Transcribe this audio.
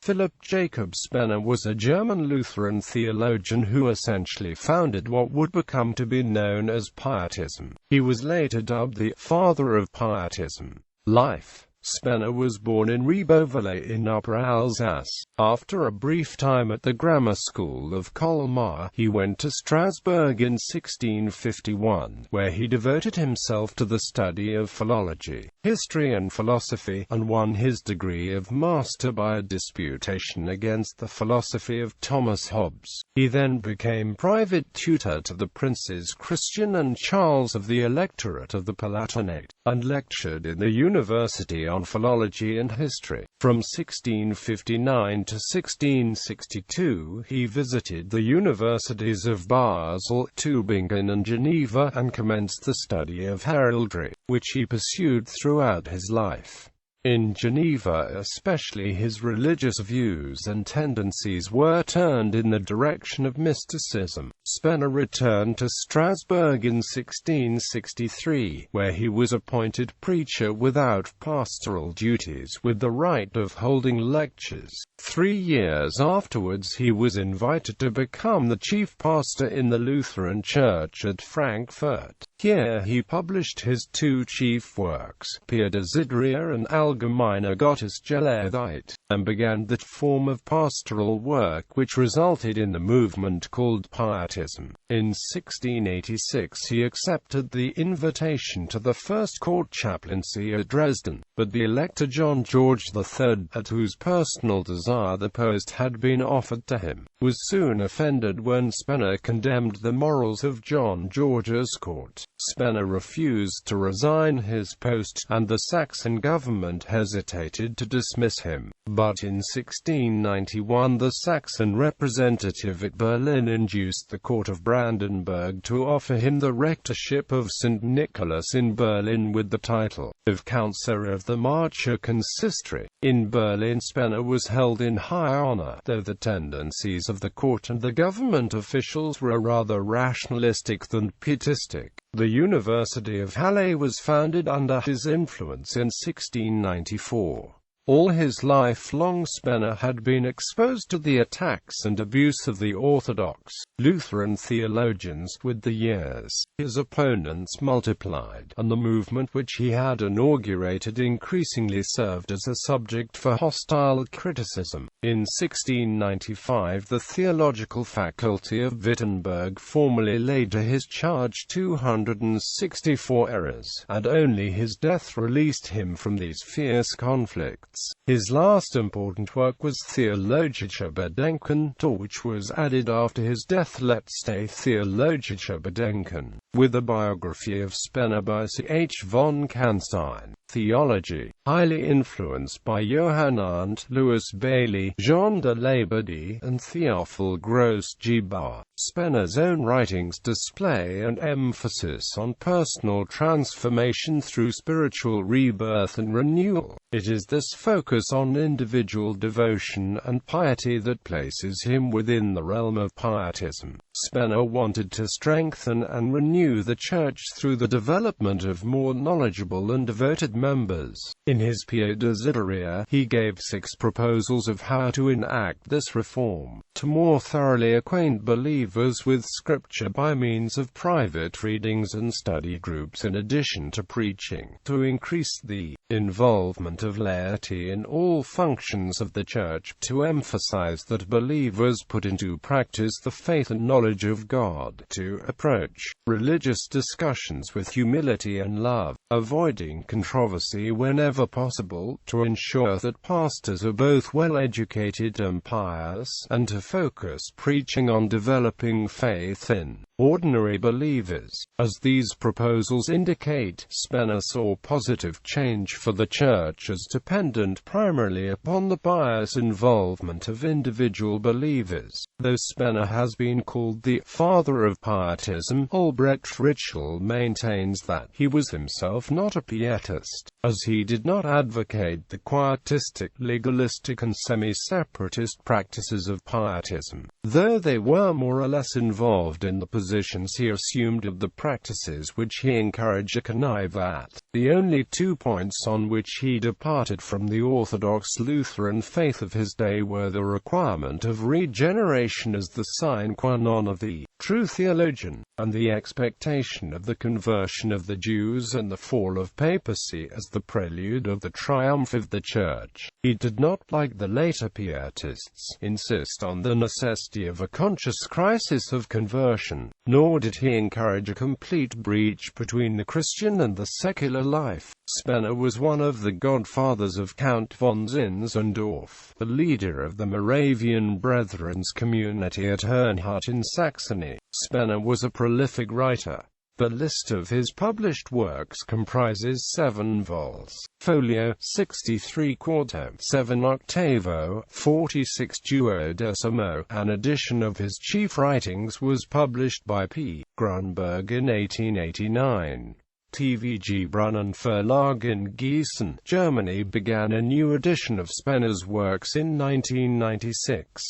Philipp Jakob Spener was a German Lutheran theologian who essentially founded what would become to be known as Pietism. He was later dubbed the "Father of Pietism." Life. Spener was born in Ribeauvillé in Upper Alsace. After a brief time at the grammar school of Colmar, he went to Strasbourg in 1651, where he devoted himself to the study of philology, history and philosophy, and won his degree of master by a disputation against the philosophy of Thomas Hobbes. He then became private tutor to the Princes Christian and Charles of the Electorate of the Palatinate, and lectured in the university on philology and history. From 1659 to 1662, he visited the universities of Basel, Tübingen and Geneva, and commenced the study of heraldry, which he pursued throughout his life. In Geneva especially, his religious views and tendencies were turned in the direction of mysticism. Spener returned to Strasbourg in 1663, where he was appointed preacher without pastoral duties, with the right of holding lectures. 3 years afterwards he was invited to become the chief pastor in the Lutheran Church at Frankfurt. Here he published his two chief works, Pietism and Allgemeine Gottesgelehrheit, and began that form of pastoral work which resulted in the movement called Pietism. In 1686 he accepted the invitation to the first court chaplaincy at Dresden, but the Elector John George III, at whose personal desire the post had been offered to him, was soon offended when Spener condemned the morals of John George's court. Spener refused to resign his post, and the Saxon government hesitated to dismiss him. But in 1691 the Saxon representative at Berlin induced the court of Brandenburg to offer him the rectorship of St. Nicholas in Berlin with the title of Councillor of the Marcher Consistory. In Berlin Spener was held in high honor, though the tendencies of the court and the government officials were rather rationalistic than pietistic. The University of Halle was founded under his influence in 1694. All his lifelong Spener had been exposed to the attacks and abuse of the Orthodox Lutheran theologians. With the years, his opponents multiplied, and the movement which he had inaugurated increasingly served as a subject for hostile criticism. In 1695 the Theological Faculty of Wittenberg formally laid to his charge 264 errors, and only his death released him from these fierce conflicts. His last important work was Theologische Bedenken, to which was added after his death Letzte Theologische Bedenken, with a biography of Spener by C.H. von Canstein. Theology, highly influenced by Johann Arndt, Louis Bailey, Jean de Labadie, and Theophile Gros-Gebauer. Spener's own writings display an emphasis on personal transformation through spiritual rebirth and renewal. It is this focus on individual devotion and piety that places him within the realm of Pietism. Spener wanted to strengthen and renew the Church through the development of more knowledgeable and devoted members. In his Pia Desideria, he gave 6 proposals of how to enact this reform, to more thoroughly acquaint believers with Scripture by means of private readings and study groups in addition to preaching, to increase the involvement of laity in all functions of the Church, to emphasize that believers put into practice the faith and knowledge of God, to approach religious discussions with humility and love, avoiding controversy whenever possible, to ensure that pastors are both well-educated and pious, and to focus preaching on developing faith in ordinary believers. As these proposals indicate, Spener saw positive change for the Church as dependent primarily upon the pious involvement of individual believers. Though Spener has been called the father of Pietism, Albrecht Ritschl maintains that he was himself not a Pietist, as he did not advocate the quietistic, legalistic and semi-separatist practices of Pietism. Pietism, though they were more or less involved in the positions he assumed of the practices which he encouraged or connived at. The only 2 points on which he departed from the orthodox Lutheran faith of his day were the requirement of regeneration as the sine qua non of the true theologian, and the expectation of the conversion of the Jews and the fall of papacy as the prelude of the triumph of the Church. He did not, like the later Pietists, insist on the necessity of a conscious crisis of conversion, nor did he encourage a complete breach between the Christian and the secular life. Spener was one of the godfathers of Count von Zinzendorf, the leader of the Moravian Brethren's community at Herrnhut in Saxony. Spener was a prolific writer. The list of his published works comprises 7 vols, folio, 63 quarto, 7 octavo, 46 duodecimo. An edition of his chief writings was published by P. Grunberg in 1889. TVG Brunnen Verlag in Gießen, Germany began a new edition of Spener's works in 1996.